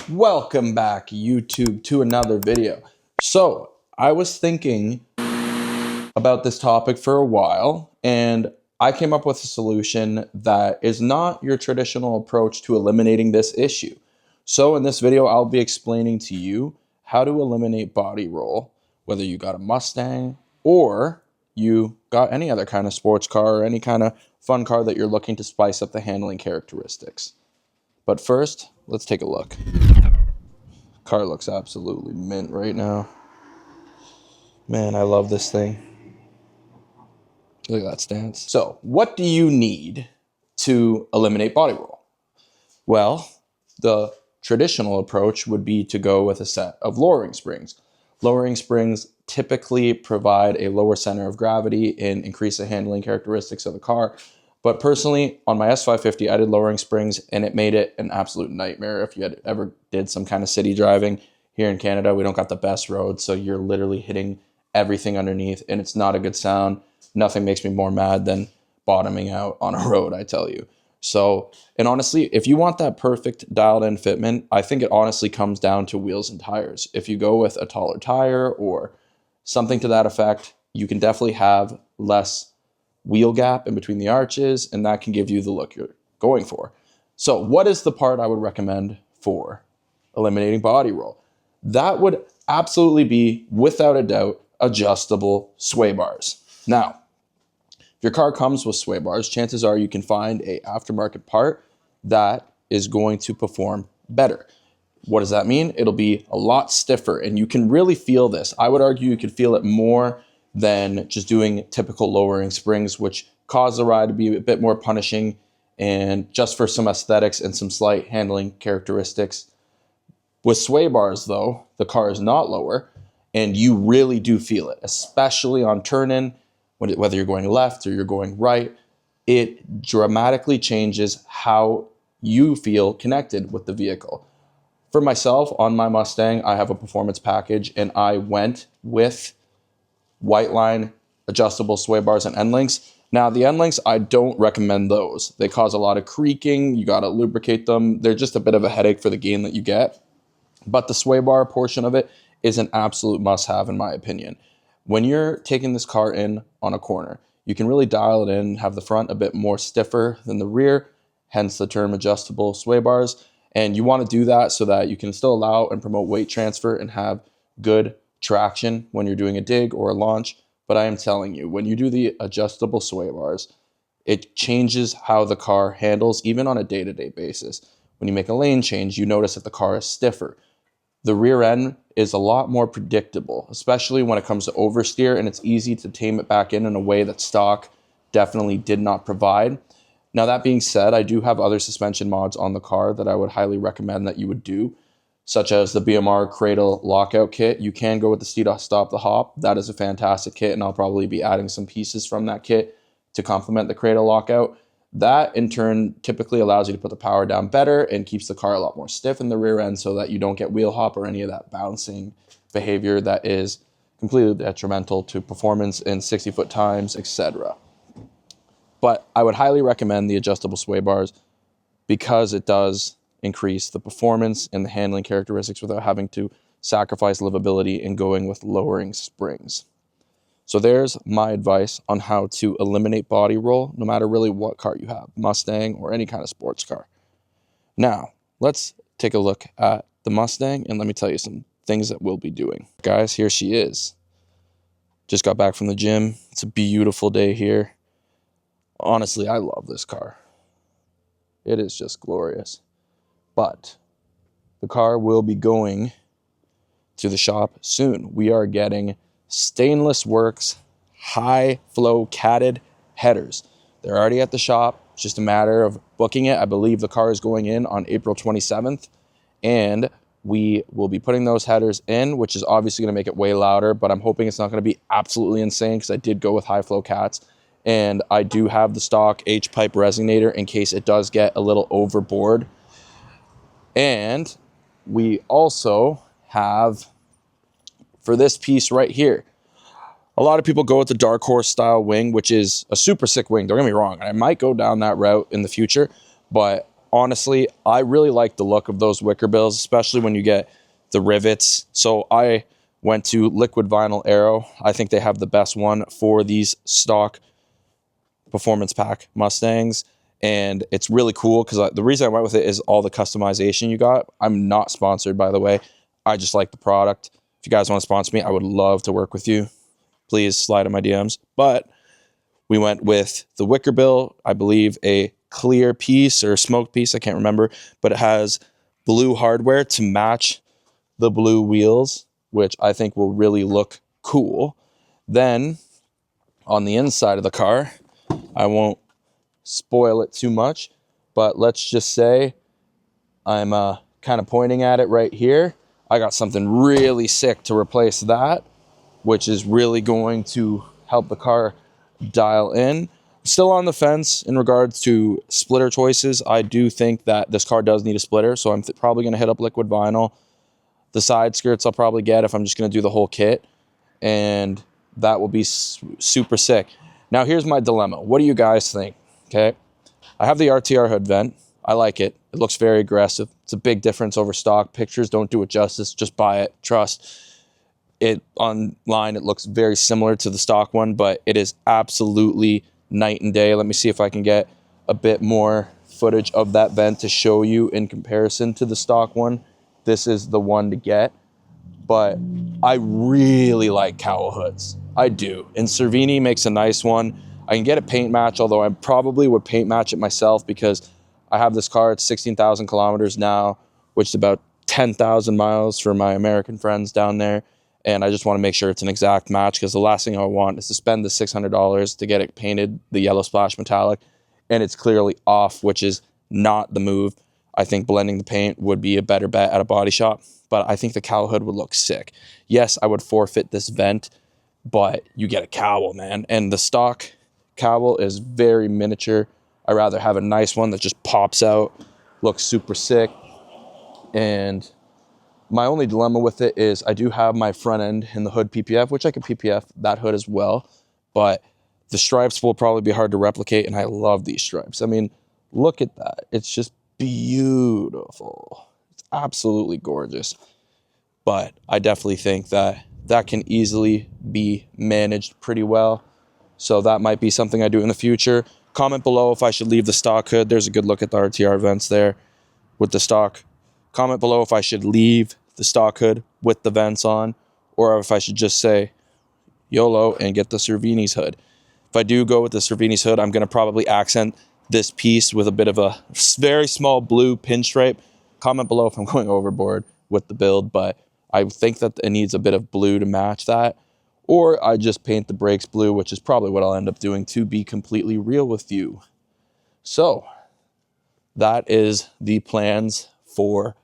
Welcome back, YouTube, to another video. So, I was thinking about this topic for a while, and I came up with a solution that is not your traditional approach to eliminating this issue. So, in this video, I'll be explaining to you how to eliminate body roll, whether you got a Mustang or you got any other kind of sports car or any kind of fun car that you're looking to spice up the handling characteristics. But first, let's take a look. Car looks absolutely mint right now. Man, I love this thing. Look at that stance. So, what do you need to eliminate body roll? Well, the traditional approach would be to go with a set of lowering springs. Lowering springs typically provide a lower center of gravity and increase the handling characteristics of the car. But personally, on my S550, I did lowering springs, and it made it an absolute nightmare. If you had ever did some kind of city driving here in Canada, we don't got the best roads, so you're literally hitting everything underneath, and it's not a good sound. Nothing makes me more mad than bottoming out on a road, I tell you. So, and honestly, if you want that perfect dialed-in fitment, I think it honestly comes down to wheels and tires. If you go with a taller tire or something to that effect, you can definitely have less wheel gap in between the arches, and that can give you the look you're going for. So what is the part I would recommend for eliminating body roll? That would absolutely be, without a doubt, adjustable sway bars. Now, if your car comes with sway bars, chances are you can find a aftermarket part that is going to perform better. What does that mean? It'll be a lot stiffer, and you can really feel this. I would argue you could feel it more than just doing typical lowering springs, which cause the ride to be a bit more punishing and just for some aesthetics and some slight handling characteristics. With sway bars, though, the car is not lower, and you really do feel it, especially on turn-in, whether you're going left or you're going right. It dramatically changes how you feel connected with the vehicle. For myself, on my Mustang, I have a performance package, and I went with white line adjustable sway bars and end links. Now, the end links, I don't recommend those. They cause a lot of creaking. You got to lubricate them. They're just a bit of a headache for the gain that you get. But the sway bar portion of it is an absolute must-have, in my opinion. When you're taking this car in on a corner, you can really dial it in, have the front a bit more stiffer than the rear, hence the term adjustable sway bars. And you want to do that so that you can still allow and promote weight transfer and have good traction when you're doing a dig or a launch. But I am telling you, when you do the adjustable sway bars, it changes how the car handles, even on a day-to-day basis. When you make a lane change, you notice that the car is stiffer. The rear end is a lot more predictable, especially when it comes to oversteer, and it's easy to tame it back in a way that stock definitely did not provide. Now, that being said, I do have other suspension mods on the car that I would highly recommend that you would do, such as the BMR Cradle Lockout Kit. You can go with the Stop the Hop. That is a fantastic kit, and I'll probably be adding some pieces from that kit to complement the Cradle Lockout. That, in turn, typically allows you to put the power down better and keeps the car a lot more stiff in the rear end so that you don't get wheel hop or any of that bouncing behavior that is completely detrimental to performance in 60-foot times, etc. But I would highly recommend the adjustable sway bars because it does increase the performance and the handling characteristics without having to sacrifice livability and going with lowering springs. So there's my advice on how to eliminate body roll, no matter really what car you have, Mustang or any kind of sports car. Now, let's take a look at the Mustang, and let me tell you some things that we'll be doing. Guys, here she is. Just got back from the gym. It's a beautiful day here. Honestly, I love this car. It is just glorious. But the car will be going to the shop soon. We are getting Stainless Works high flow catted headers. They're already at the shop. It's just a matter of booking it. I believe the car is going in on April 27th, and we will be putting those headers in, which is obviously going to make it way louder, but I'm hoping it's not going to be absolutely insane because I did go with high flow cats, and I do have the stock H-pipe resonator in case it does get a little overboard. And we also have, for this piece right here, a lot of people go with the Dark Horse style wing, which is a super sick wing. Don't get me wrong. I might go down that route in the future, but honestly, I really like the look of those wicker bills, especially when you get the rivets. So I went to Liquid Vinyl Aero. I think they have the best one for these stock performance pack Mustangs. And it's really cool because the reason I went with it is all the customization you got. I'm not sponsored, by the way. I just like the product. If you guys want to sponsor me, I would love to work with you. Please slide in my DMs. But we went with the wicker bill, I believe a clear piece or smoke piece, I can't remember, but it has blue hardware to match the blue wheels, which I think will really look cool. Then on the inside of the car, I won't spoil it too much, but let's just say I'm kind of pointing at it right here. I got something really sick to replace that, which is really going to help the car dial in. Still on the fence in regards to splitter choices. I do think that this car does need a splitter, so I'm probably going to hit up Liquid Vinyl. The side skirts I'll probably get if I'm just going to do the whole kit, and that will be super sick. Now here's my dilemma. What do you guys think? Okay, I have the RTR hood vent. I like it. It looks very aggressive. It's a big difference over stock. Pictures don't do it justice. Just buy it. Trust. It online, it looks very similar to the stock one, but it is absolutely night and day. Let me see if I can get a bit more footage of that vent to show you in comparison to the stock one. This is the one to get, but I really like cowl hoods. I do. And Cervini makes a nice one. I can get a paint match, although I probably would paint match it myself because I have this car. It's 16,000 kilometers now, which is about 10,000 miles for my American friends down there. And I just want to make sure it's an exact match because the last thing I want is to spend the $600 to get it painted the yellow splash metallic and it's clearly off, which is not the move. I think blending the paint would be a better bet at a body shop, but I think the cowl hood would look sick. Yes, I would forfeit this vent, but you get a cowl, man. And the stock cowl is very miniature. I'd rather have a nice one that just pops out, looks super sick. And my only dilemma with it is I do have my front end in the hood PPF, which I can PPF that hood as well, but the stripes will probably be hard to replicate, and I love these stripes. I mean, look at that. It's just beautiful. It's absolutely gorgeous. But I definitely think that that can easily be managed pretty well. So that might be something I do in the future. Comment below if I should leave the stock hood. There's a good look at the RTR vents there with the stock. Comment below if I should leave the stock hood with the vents on, or if I should just say YOLO and get the Cervini's hood. If I do go with the Cervini's hood, I'm going to probably accent this piece with a bit of a very small blue pinstripe. Comment below if I'm going overboard with the build, but I think that it needs a bit of blue to match that. Or I just paint the brakes blue, which is probably what I'll end up doing, to be completely real with you. So that is the plans for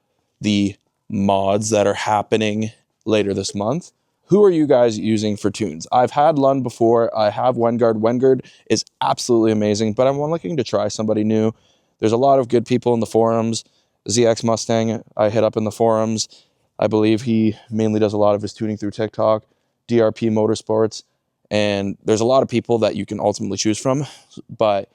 the mods that are happening later this month. Who are you guys using for tunes? I've had Lund before. I have Wengard. Wengard is absolutely amazing, but I'm looking to try somebody new. There's a lot of good people in the forums. ZX Mustang, I hit up in the forums. I believe he mainly does a lot of his tuning through TikTok. DRP Motorsports. And there's a lot of people that you can ultimately choose from. But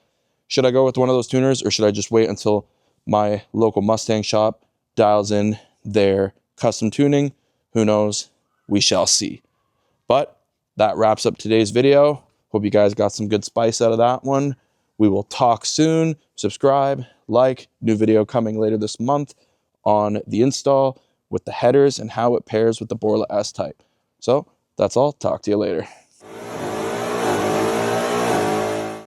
should I go with one of those tuners, or should I just wait until my local Mustang shop dials in their custom tuning? Who knows? We shall see. But that wraps up today's video. Hope you guys got some good spice out of that one. We will talk soon. Subscribe, like, new video coming later this month on the install with the headers and how it pairs with the Borla S-Type. So that's all. Talk to you later.